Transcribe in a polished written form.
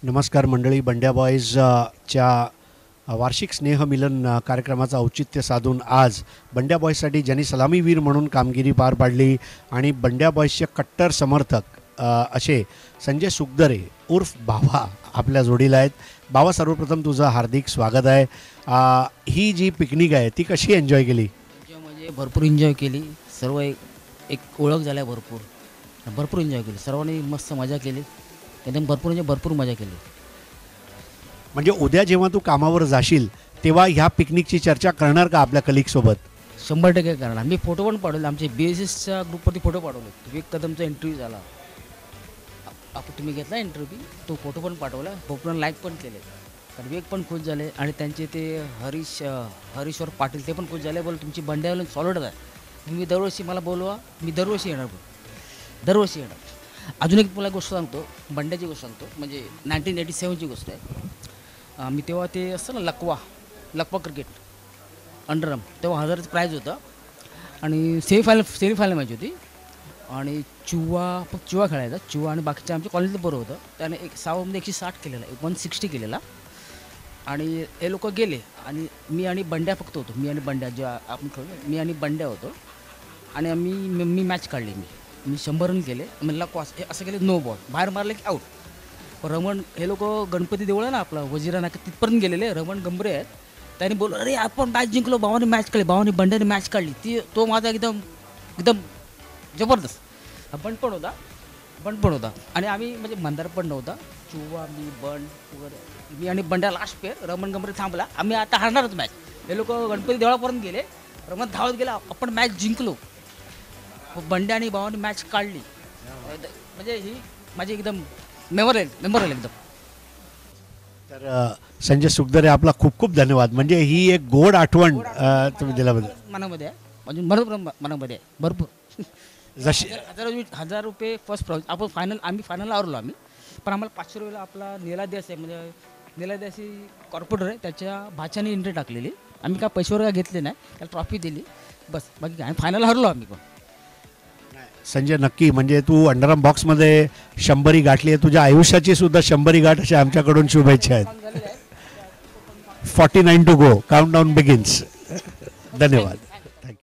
नमस्कार मंडळी, बंड्या बॉयज च्या वार्षिक स्नेहमिलन कार्यक्रमाचं औचित्य साधून आज बंड्या बॉयजसाठी ज्यांनी सलामीवीर म्हणून कामगिरी पार पाडली आणि बंड्या बॉयजचे कट्टर समर्थक असे संजय सुगदरे उर्फ बावा आपल्या जोडीला आहेत. बावा, सर्वप्रथम तुझं हार्दिक स्वागत आहे. ही जी पिकनिक आहे ती कशी एन्जॉय केली? म्हणजे भरपूर एन्जॉय केली. सर्व एक ओळख झाल्या, भरपूर एन्जॉय केली. सर्वांनी मस्त मजा केली, एकदम भरपूर मजा केली. म्हणजे उद्या जेव्हा तू कामावर जाशील तेव्हा ह्या पिकनिकची चर्चा करणार का आपल्या कलिगसोबत? 100% करणार. मी फोटो पण पाठवले, आमचे BSSच्या ग्रुपवरती फोटो पाठवले. विवेक कदमचा इंटरव्ह्यू झाला, आपण तुम्ही घेतला इंटरव्ह्यू, तो फोटो पण पाठवला, फोटो लाईक पण केले. कारण विवेक पण खुश झाले आणि त्यांचे ते हरीश्वर पाटील ते पण खुश झाले. बोल तुमची बंड्यावाला सॉलिड आहे, तुम्ही दरवर्षी मला बोलवा, मी दरवर्षी येणार. दरवर्षी येणार. अजून एक मला गोष्ट सांगतो, बंड्याची गोष्ट सांगतो. म्हणजे 1987ची गोष्ट आहे. मी तेव्हा ते असतं ना लकवा क्रिकेट अंडरआर्म, तेव्हा 1000चं प्राईज होतं आणि सेमीफायनल मॅच होती आणि चुवा खेळायचा. चुवा आणि बाकीच्या आमच्या कॉलेजला बरं होतं. त्याने 6 160 केलेला, 160 केलेला आणि हे लोक गेले आणि मी आणि बंड्या फक्त होतो. मी आणि बंड्या जेव्हा आपण खेळलो, मी आणि बंड्या होतो आणि मी मॅच काढली. मी 100 रन केले. मला हे असं केलं, नो बॉल, बाहेर मारलं की आऊट. रमण हे लोक गणपती देऊळ आहे ना आपला वजिरा नाका, तिथपर्यंत गेलेले. रमण गंभरे आहेत, त्यांनी बोललो अरे आपण मॅच जिंकलो, भावाने मॅच काढली, भावाने बंड्याने मॅच काढली. तो माझा एकदम जबरदस्त. बंड पण होता आणि आम्ही म्हणजे मंदार पण नव्हता. चुवा, मी बंड वगैरे, मी आणि बंड्या लास्ट पेअर. रमण गंभरे थांबला, आम्ही आता हारणारच मॅच. हे लोक गणपती देवळापर्यंत गेले, रमण धावत गेला, आपण मॅच जिंकलो. बंड्या आणि भावाने मॅच काढली. म्हणजे ही माझी एकदम मेमोरेबल एकदम. तर संजय सुगदरे, आपला खूप खूप धन्यवाद. म्हणजे ही एक गोड आठवण तुम्ही दिल्याबद्दल मनामध्ये आहे, अजून भरपूर मनामध्ये आहे, भरपूर. जशी 1000 रुपये फर्स्ट प्राईज. आम्ही फायनलला आवरलो आम्ही, पण आम्हाला 500 रुपयाला आपला नीलाद्यास आहे, म्हणजे नीलाद्यासी कॉर्पोरेटर आहे, त्याच्या भाच्याने एंट्री टाकलेली. आम्ही काय पैसे वगैरे घेतले नाही, त्याला ट्रॉफी दिली बस, बाकी काय. फायनल हरलो आम्ही. पण संजय, नक्की म्हणजे तू अंडरआर्म बॉक्समध्ये 100 गाठली आहे. तुझ्या आयुष्याची सुद्धा 100 गाठ अशा आमच्याकडून शुभेच्छा आहेत. 49 टू गो, काउंटडाऊन बिगिन्स. धन्यवाद.